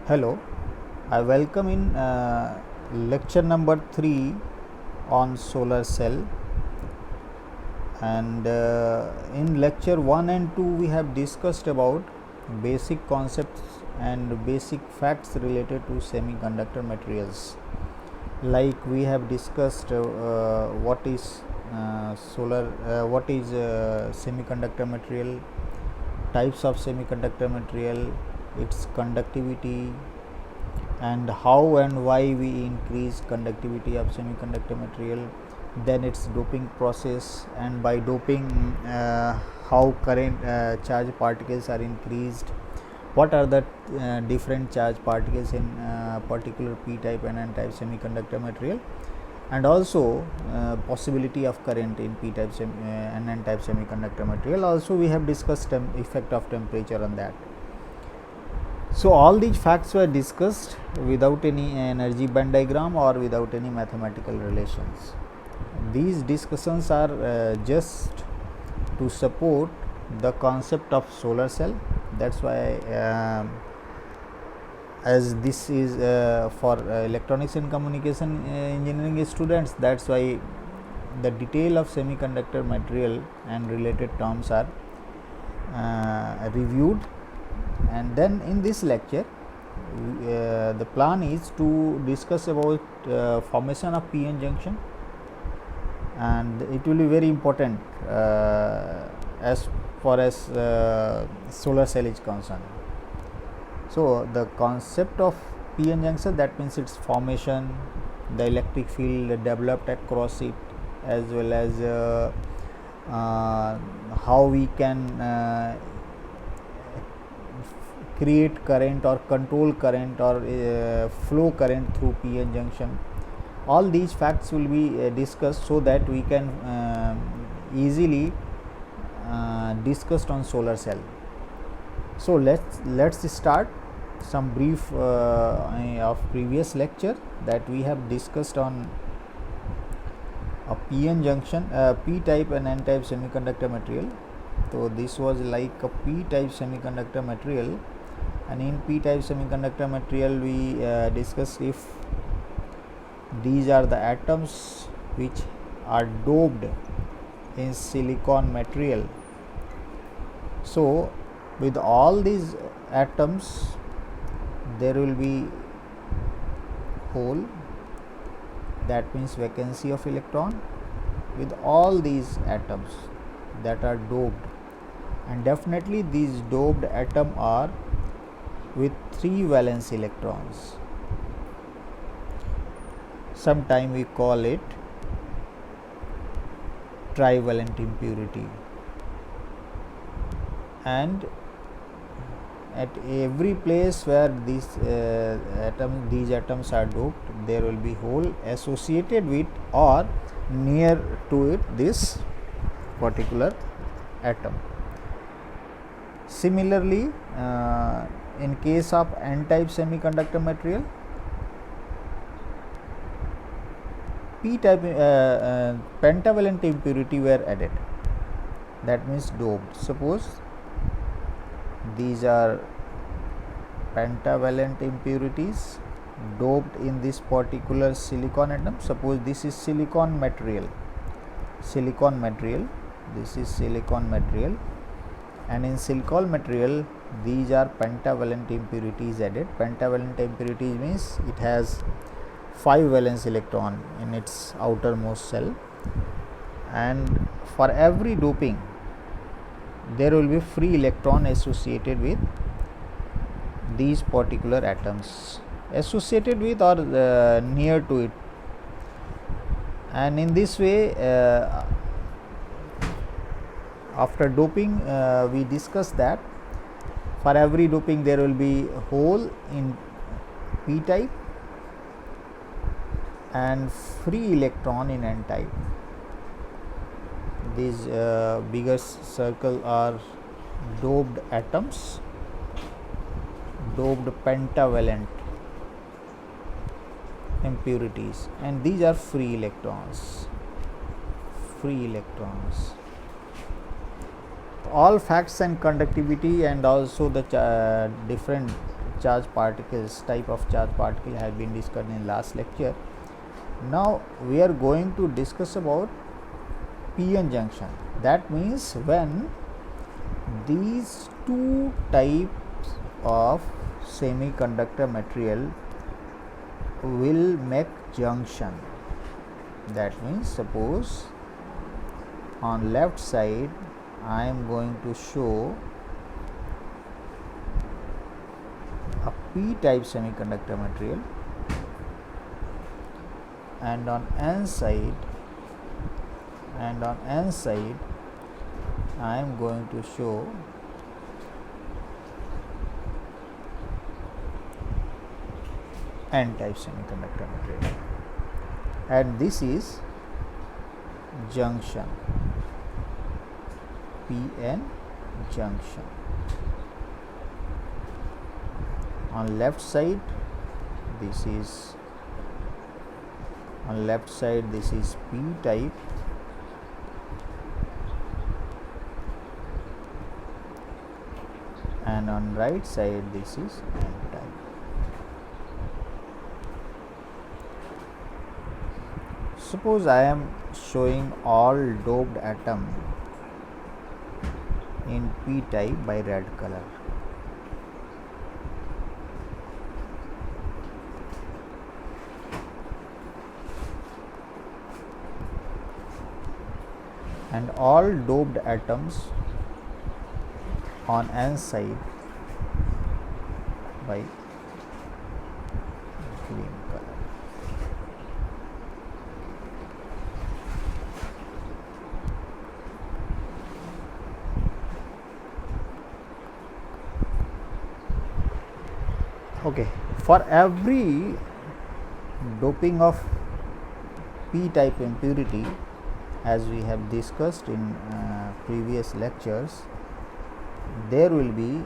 Hello, I welcome in lecture number 3 on solar cell, and in lecture 1 and 2 we have discussed about basic concepts and basic facts related to semiconductor materials. Like we have discussed what is what is semiconductor material, types of semiconductor material, its conductivity, and how and why we increase conductivity of semiconductor material, then its doping process, and by doping how current charge particles are increased, what are the different charge particles in particular p type and n type semiconductor material, and also possibility of current in p type and n type semiconductor material. Also we have discussed effect of temperature on that. So all these facts were discussed without any energy band diagram or without any mathematical relations. These discussions are just to support the concept of solar cell. That's why as this is for electronics and communication engineering students, that's why the detail of semiconductor material and related terms are reviewed. And then in this lecture the plan is to discuss about formation of p-n junction, and it will be very important as far as solar cell is concerned. So the concept of p-n junction, that means its formation, the electric field developed across it, as well as how we can create current or control current or flow current through p-n junction. All these facts will be discussed so that we can easily discussed on solar cell. So let's start some brief of previous lecture that we have discussed on a p-n junction, p type and n type semiconductor material. So this was like a p type semiconductor material, and in p type semiconductor material we discussed if these are the atoms which are doped in silicon material. So with all these atoms there will be hole, that means vacancy of electron with all these atoms that are doped, and definitely these doped atom are with 3 valence electrons. Sometime we call it trivalent impurity, and at every place where these atoms are doped, there will be hole associated with or near to it this particular atom. Similarly, in case of n type semiconductor material, p type pentavalent impurity were added, that means doped. Suppose these are pentavalent impurities doped in this particular silicon atom. Suppose this is silicon material, this is silicon material, and in silicon material these are pentavalent impurities added. Pentavalent impurities means it has 5 valence electron in its outermost shell, and for every doping there will be free electron associated with these particular atoms, associated with or near to it. And in this way after doping we discussed that for every doping there will be hole in p type and free electron in n type. These bigger circle are doped atoms, doped pentavalent impurities, and these are free electrons. All facts and conductivity and also the different charge particles, type of charge particle had been discussed in last lecture. Now we are going to discuss about p-n junction. That means when these two types of semiconductor material will make junction. That means suppose on left side I am going to show a p type semiconductor material, and on n side I am going to show n type semiconductor material, and this is junction, p-n junction. On left side this is p type, and on right side this is n type. Suppose I am showing all doped atom in p type by red color. And all doped atoms on n side by green color. Okay, for every doping of p type impurity, as we have discussed in previous lectures, there will be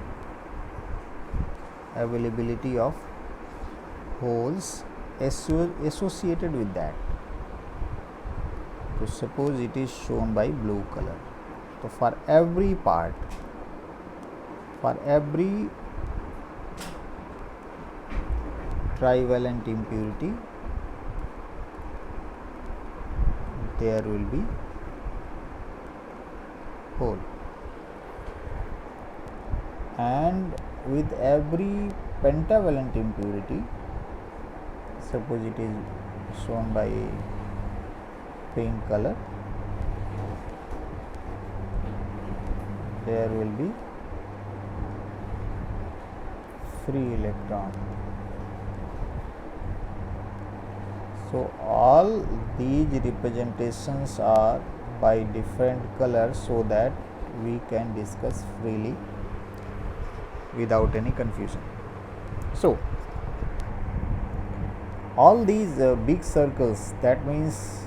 availability of holes associated with that. So suppose it is shown by blue color. So for every part, for every trivalent impurity, there will be hole, and with every pentavalent impurity, suppose it is shown by pink color, there will be free electron. So all these representations are by different colors so that we can discuss freely without any confusion. So all these big circles, that means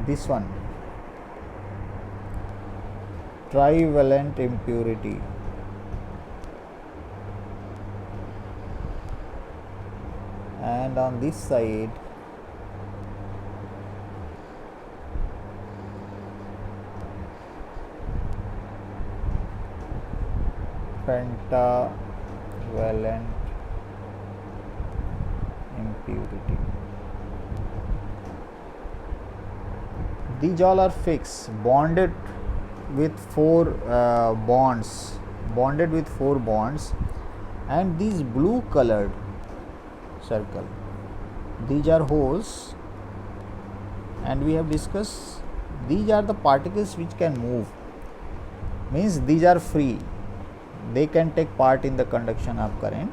this one, trivalent impurity, and on this side pentavalent impurity. These all are fixed, bonded with four bonds, and these blue colored circle, these are holes, and we have discussed these are the particles which can move, means these are free, they can take part in the conduction of current,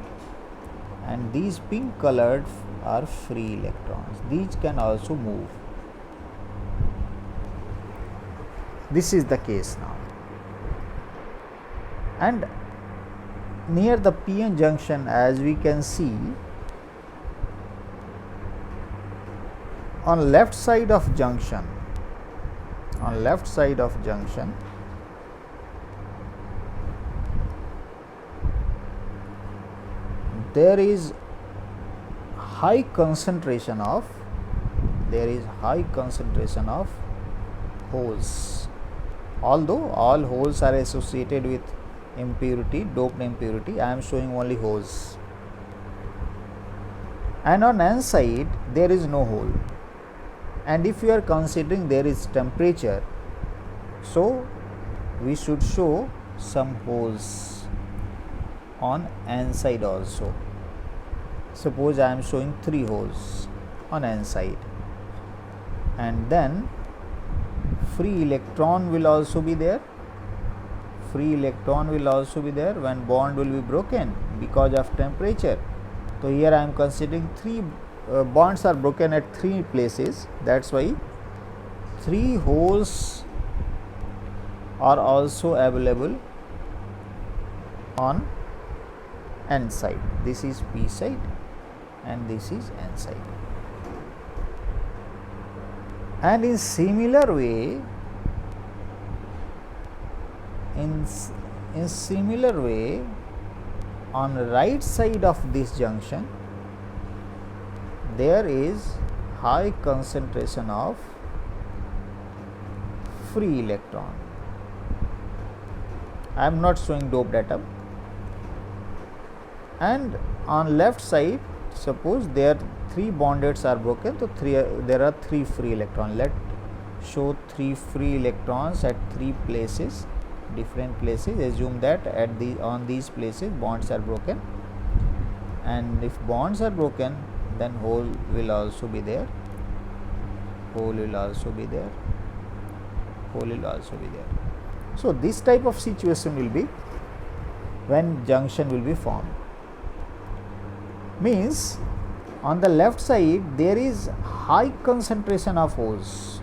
and these pink colored are free electrons, these can also move. This is the case now, and near the p-n junction, as we can see, on left side of junction, there is high concentration of holes. Although all holes are associated with impurity, doped impurity, I am showing only holes. And on N side there is no hole. And if you are considering there is temperature, so we should show some holes on N side also. Suppose I am showing 3 holes on N side, and then free electron will also be there. Free electron will also be there when bond will be broken because of temperature. So here I am considering 3 bonds are broken at 3 places. That's why 3 holes are also available on N side. This is P side and this is N side. And in similar way, on the right side of this junction there is high concentration of free electron. I am not showing doped atom. And on left side, suppose there 3 bondeds are broken, so there are 3 free electrons. Let show 3 free electrons at 3 places, different places. Assume that on these places bonds are broken, and if bonds are broken, then hole will also be there. Hole will also be there. Hole will also be there. So this type of situation will be when junction will be formed. Means on the left side there is high concentration of holes,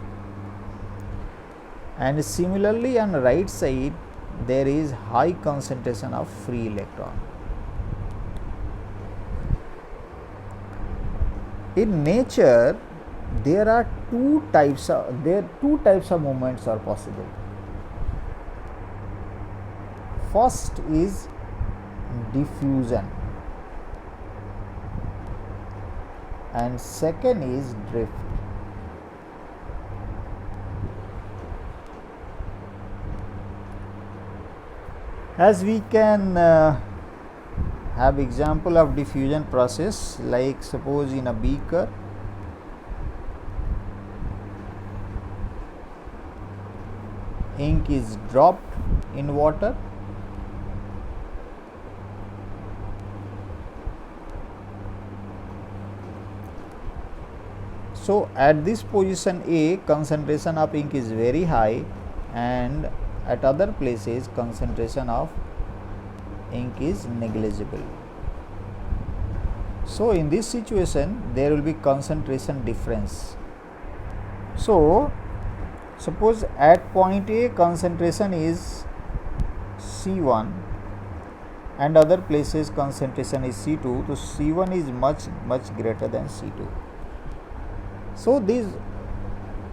and similarly on the right side there is high concentration of free electron. In nature there are two types of movements are possible. First is diffusion and second is drift. As we can have example of diffusion process, like suppose in a beaker ink is dropped in water, so at this position A concentration of ink is very high, and at other places concentration of ink is negligible. So in this situation there will be concentration difference. So suppose at point A concentration is C1 and other places concentration is C2, so C1 is much greater than C2. So these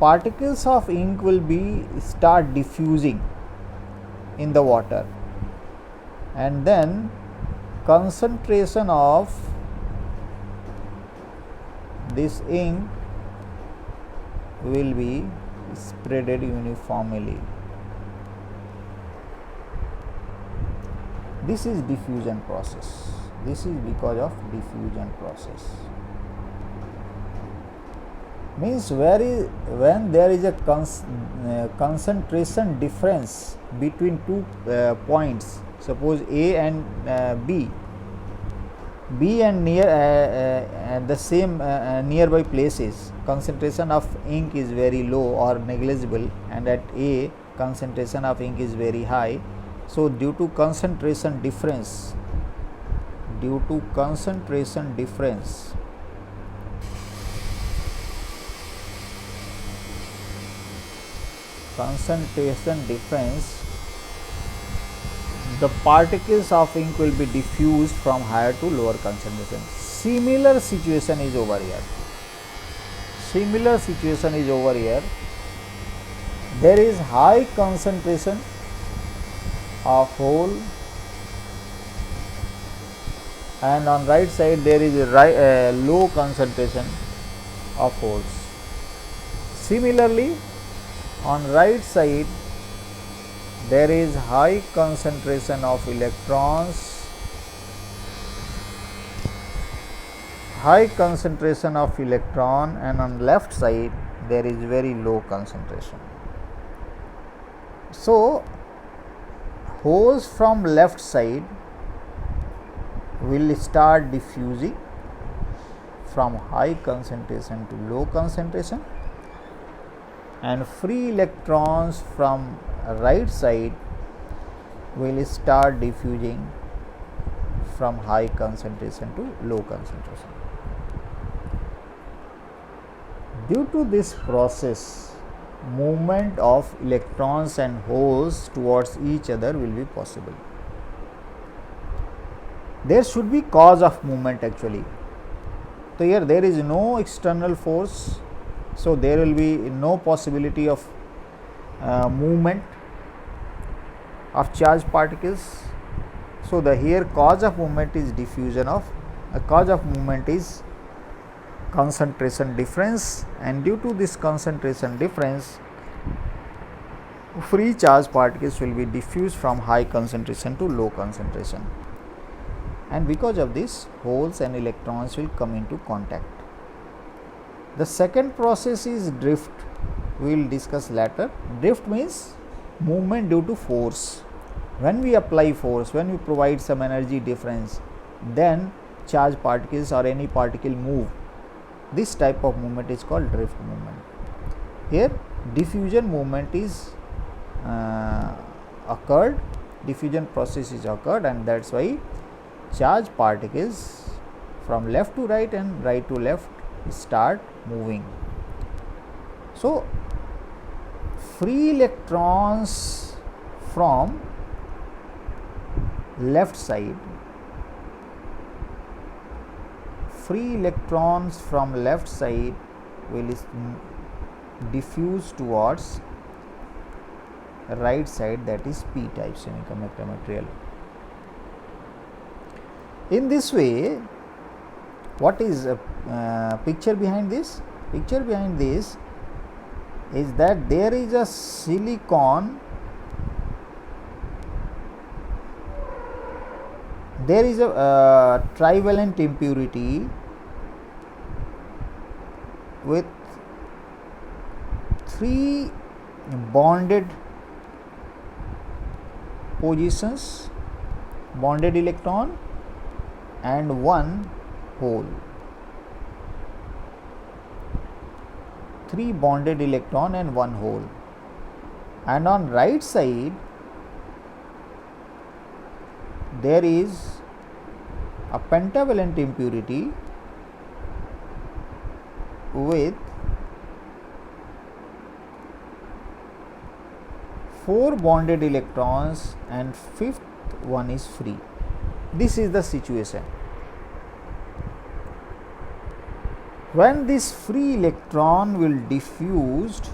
particles of ink will start diffusing in the water, and then concentration of this ink will be spreaded uniformly. This is diffusion process. This is because of diffusion process. Means when there is a concentration difference between 2 points, suppose A and B and near the same nearby places, concentration of ink is very low or negligible, and at A concentration of ink is very high. So due to concentration difference, the particles of ink will be diffused from higher to lower concentration. Similar situation is over here. There is high concentration of hole, and on right side there is a low concentration of holes. Similarly, on right side there is high concentration of electrons, and on left side there is very low concentration. So holes from left side will start diffusing from high concentration to low concentration, and free electrons from right side will start diffusing from high concentration to low concentration. Due to this process, movement of electrons and holes towards each other will be possible. There should be cause of movement actually. So here there is no external force, so there will be no possibility of movement of charged particles. So the here cause of movement is diffusion of cause of movement is concentration difference, and due to this concentration difference, free charged particles will be diffused from high concentration to low concentration, and because of this holes and electrons will come into contact. The second process is drift. We will discuss later. Drift means movement due to force. When we apply force, when we provide some energy difference, then charged particles or any particle move. This type of movement is called drift movement. Here diffusion movement is occurred, diffusion process is occurred, and that's why charged particles from left to right and right to left start moving. So free electrons from left side will diffuse towards right side, that is p type semiconductor material. In this way, what is picture behind this? Picture behind this is that there is a silicon, there is a trivalent impurity with 3 bonded positions, bonded electron and 1 hole. 3 bonded electron and 1 hole, and on right side there is a pentavalent impurity with 4 bonded electrons and 5th one is free. This is the situation. When this free electron will diffused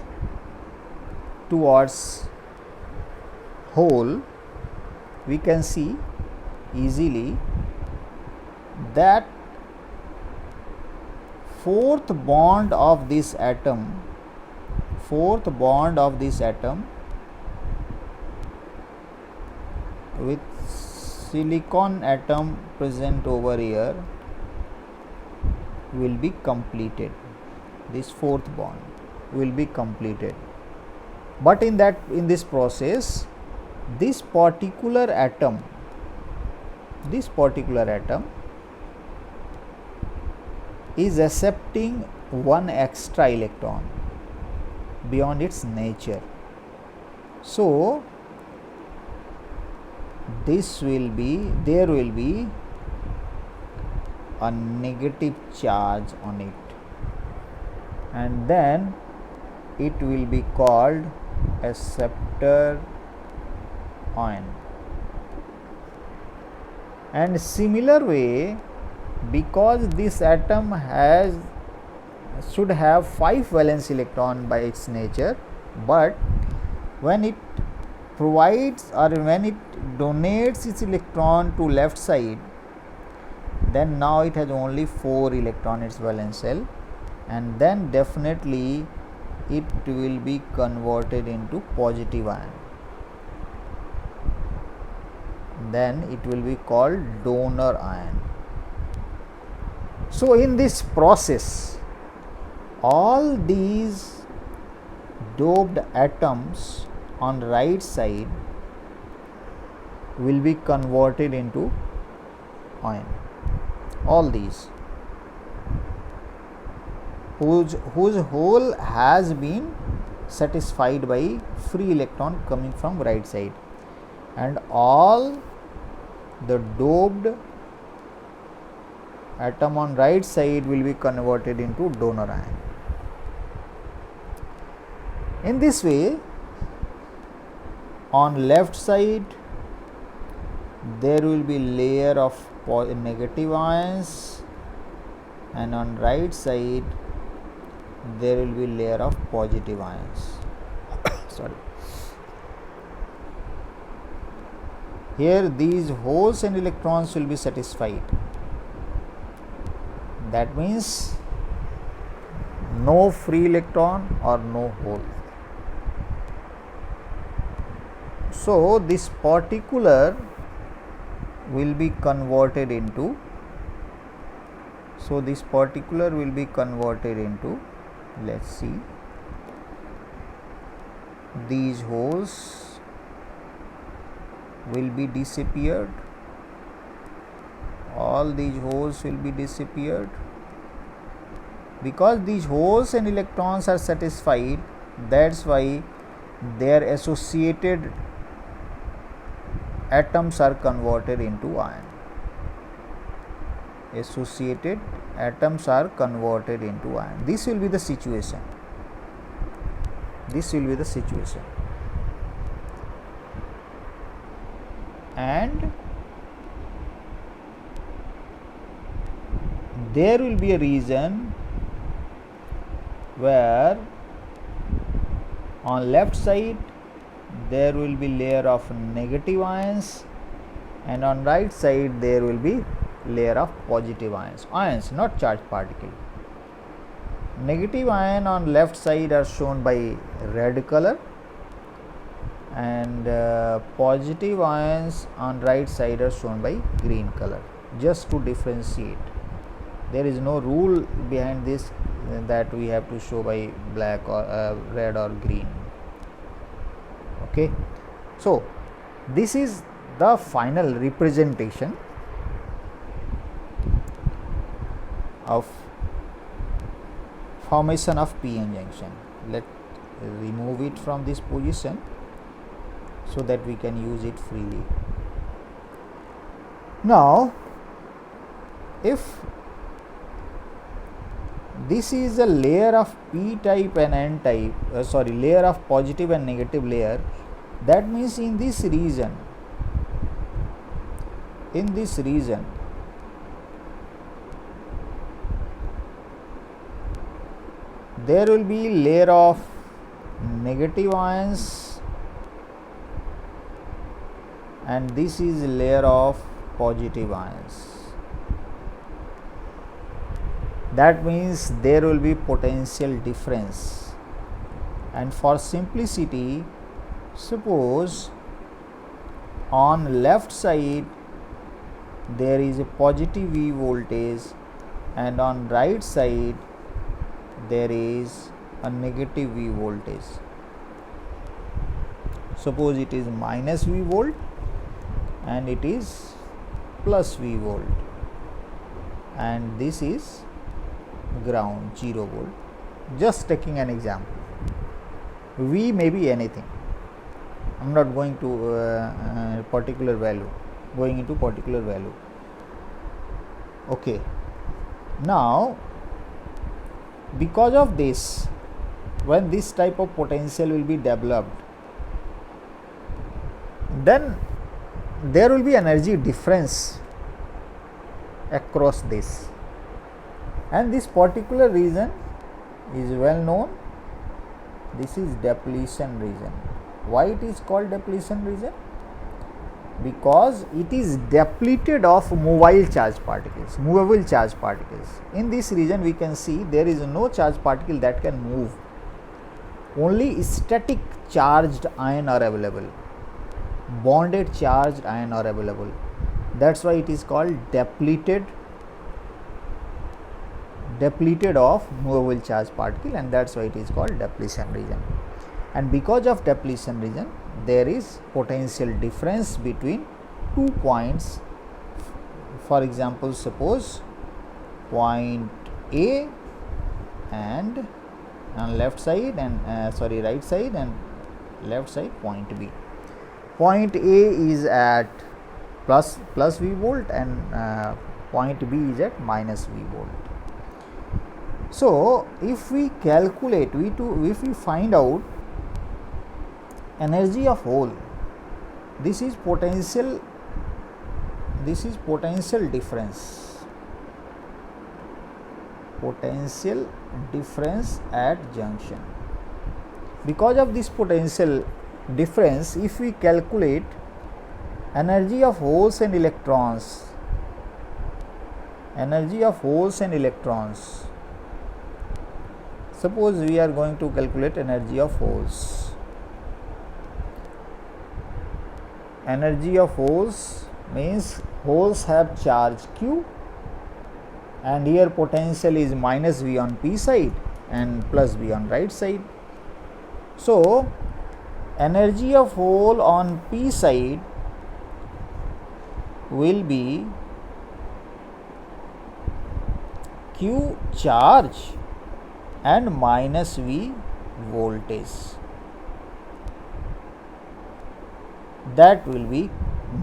towards hole, we can see easily that 4th bond of this atom with silicon atom present over here will be completed. This 4th bond will be completed, but in this process, this particular atom is accepting 1 extra electron beyond its nature. So there will be a negative charge on it, and then it will be called acceptor ion. And similar way, because this atom should have 5 valence electron by its nature, but when it provides or when it donates its electron to left side, then now it has only 4 electron its valence shell, and then definitely it will be converted into positive ion. then it will be called donor ion. So in this process, all these doped atoms on right side will be converted into ion. All these whose hole has been satisfied by free electron coming from right side, and all the doped atom on right side will be converted into donor ion. In this way, on left side there will be layer of negative ions, and on right side there will be layer of positive ions. Sorry. Here these holes and electrons will be satisfied. That means no free electron or no hole. So this particular will be converted into, let's see, these holes will be disappeared, all these holes will be disappeared, because these holes and electrons are satisfied. That's why their associated atoms are converted into ion. Associated atoms are converted into ion. This will be the situation. And there will be a region where on left side there will be layer of negative ions, and on right side there will be layer of positive ions, not charged particle. Negative ion on left side are shown by red color, and positive ions on right side are shown by green color, just to differentiate. There is no rule behind this that we have to show by black or red or green. Okay, so this is the final representation of formation of p-n junction. Let remove it from this position so that we can use it freely. Now, if this is a layer of p type and n type, layer of positive and negative layer, that means in this region there will be layer of negative ions, and this is layer of positive ions. That means there will be potential difference, and for simplicity, suppose on left side there is a positive V voltage, and on right side there is a negative V voltage. Suppose it is minus V volt and it is plus V volt, and this is ground, 0 volt. Just taking an example. V may be anything. I am not going to particular value, going into particular value. Okay. Now, because of this, when this type of potential will be developed, then there will be energy difference across this, and this particular region is well known. This is depletion region. Why it is called depletion region? Because it is depleted of movable charge particles. In this region we can see there is no charge particle that can move. Only static charged ion are available. bonded charged ion are available. That's why it is called depleted of movable charge particle, and that's why it is called depletion region. And because of depletion region, there is potential difference between 2 points. For example, suppose point A and on left side and right side, and left side point B. Point A is at plus V volt, and point B is at minus V volt. So if we calculate, if we find out energy of hole, this is potential difference at junction. Because of this potential difference, if we calculate energy of holes and electrons, suppose we are going to calculate energy of holes. Energy of holes means holes have charge Q, and here potential is minus V on P side and plus V on right side. So energy of hole on P side will be Q charge and minus V voltage. That will be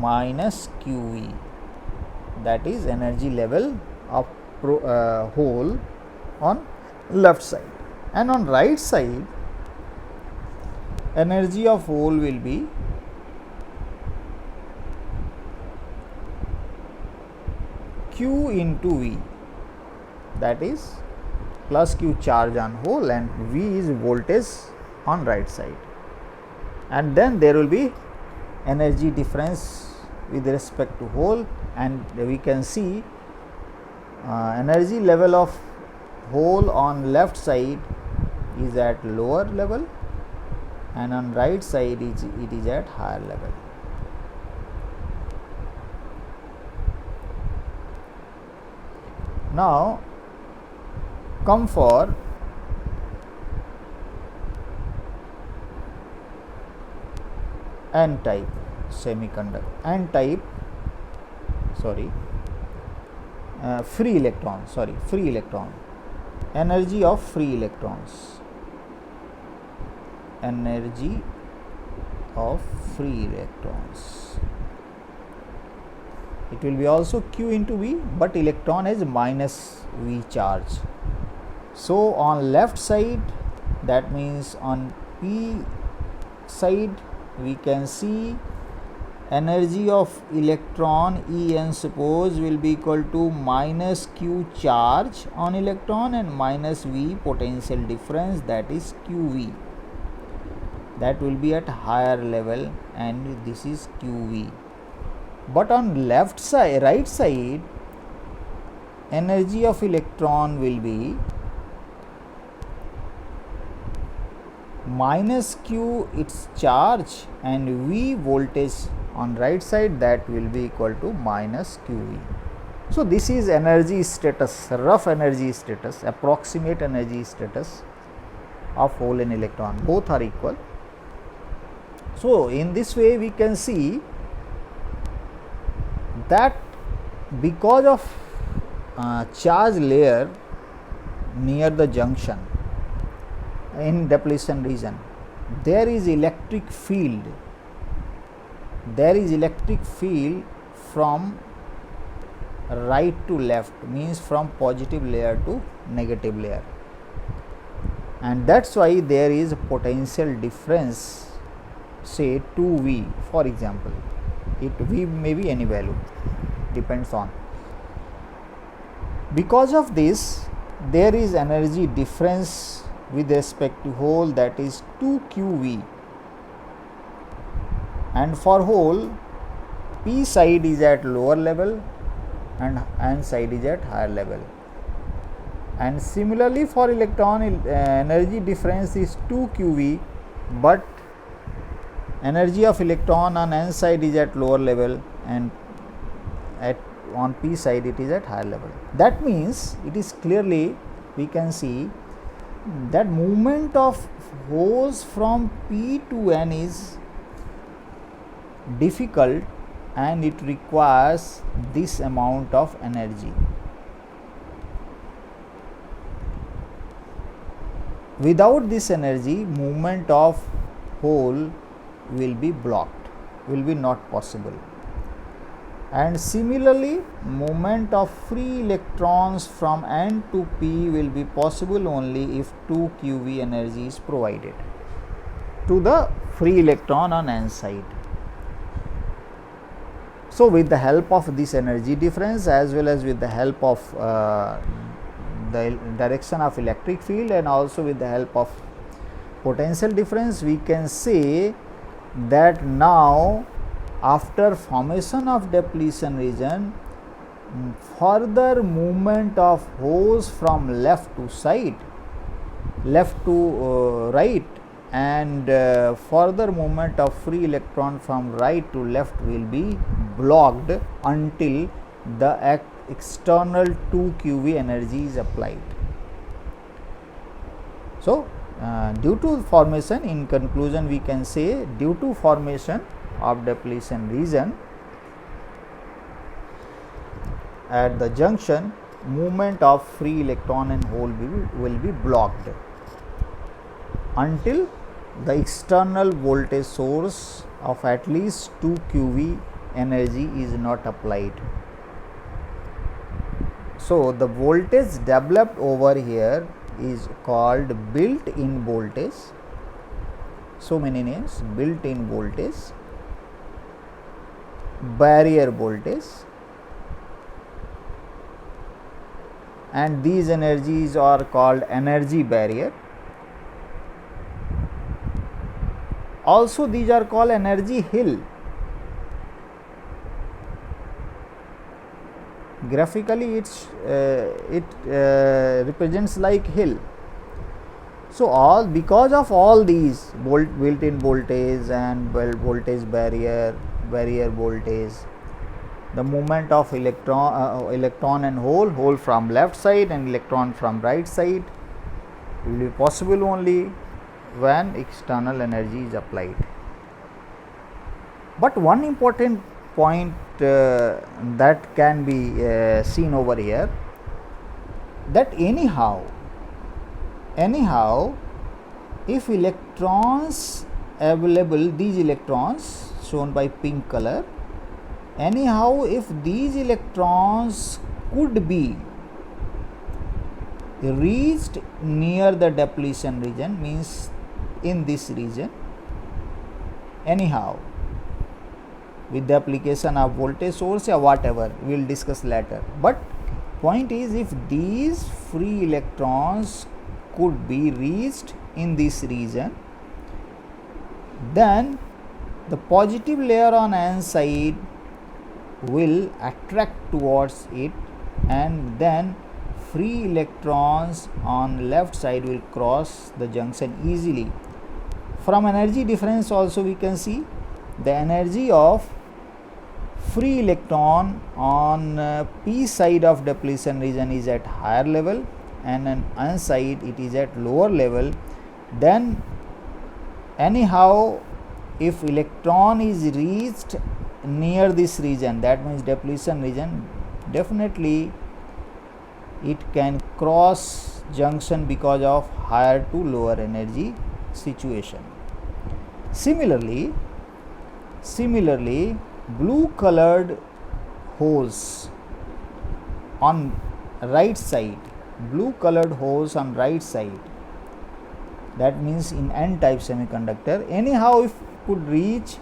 minus QV. That is energy level of hole on left side. And on right side, energy of hole will be Q into V. That is plus Q charge on hole, and V is voltage on right side. And then there will be energy difference with respect to hole, and we can see energy level of hole on left side is at lower level, and on right side it is at higher level. Now come for N type semiconductor, free electron, energy of free electrons, it will be also Q into V, but electron has minus V charge. So on left side, that means on P side, we can see energy of electron En suppose will be equal to minus Q charge on electron and minus V potential difference, that is QV. That will be at higher level, and this is QV. But on right side, energy of electron will be minus Q its charge and V voltage on right side, that will be equal to minus QV. So this is energy status, rough energy status, approximate energy status of hole and electron, both are equal. So in this way we can see that because of charge layer near the junction in depletion region, there is electric field from right to left, means from positive layer to negative layer, and that's why there is a potential difference, say 2V for example. V may be any value, depends on. Because of this, there is energy difference with respect to hole, that is 2QV, and for hole P side is at lower level and N side is at higher level. And similarly for electron, energy difference is 2QV, but energy of electron on n side is at lower level and on p side it is at higher level. That means it is clearly we can see that movement of holes from p to n is difficult and it requires this amount of energy. Without this energy, movement of hole will be blocked, will be not possible. And similarly, movement of free electrons from n to p will be possible only if 2 QV energy is provided to the free electron on n side. So, with the help of this energy difference as well as with the help of the direction of electric field and also with the help of potential difference, we can say that now after formation of depletion region, further movement of holes from left to right and further movement of free electron from right to left will be blocked until the external 2 QV energy is applied. So, due to formation, in conclusion we can say, due to formation of depletion region at the junction, movement of free electron and hole will be blocked until the external voltage source of at least 2 QV energy is not applied. So, the voltage developed over here is called built-in voltage. So many names: built-in voltage, barrier voltage, and these energies are called energy barrier. Also, these are called energy hill. Graphically, it represents like hill. So, because of all these built-in voltage and voltage barrier voltage, the movement of electron and hole from left side and electron from right side will be possible only when external energy is applied. But one important point that can be seen over here, that anyhow if electrons available, these electrons shown by pink color, anyhow if these electrons could be reached near the depletion region, means in this region, anyhow with the application of voltage source or whatever, we will discuss later. But point is, if these free electrons could be reached in this region, then the positive layer on n side will attract towards it, and then free electrons on left side will cross the junction easily. From energy difference also we can see the energy of free electron on p side of depletion region is at higher level and on n side it is at lower level. Then anyhow if electron is reached near this region, that means depletion region, definitely it can cross junction because of higher to lower energy situation. Similarly, blue colored holes on right side, that means in n type semiconductor, anyhow if could reach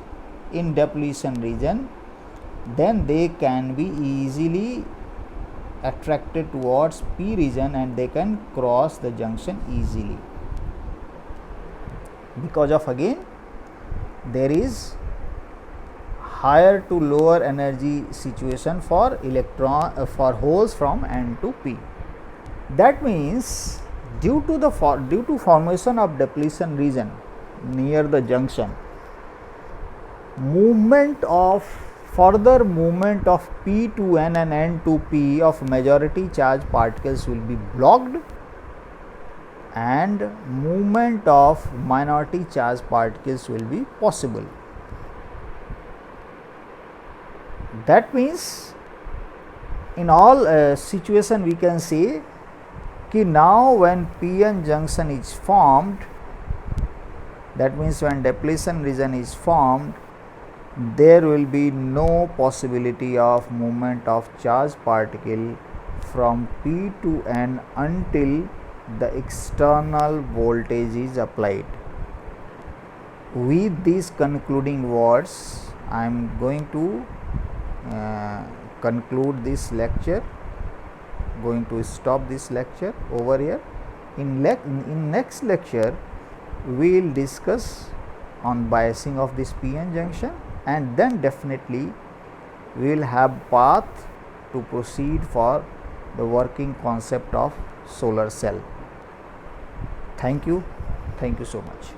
in depletion region, then they can be easily attracted towards p region and they can cross the junction easily, because of again there is higher to lower energy situation for for holes from n to p. That means due to formation of depletion region near the junction, further movement of p to n and n to p of majority charge particles will be blocked, and movement of minority charge particles will be possible. That means in all situation we can say कि now when p-n junction is formed, that means when depletion region is formed, there will be no possibility of movement of charge particle from P to N until the external voltage is applied. With these concluding words, I am going to conclude this lecture, going to stop this lecture over here. In next lecture, we will discuss on biasing of this p-n junction, and then definitely we will have path to proceed for the working concept of solar cell. Thank you so much.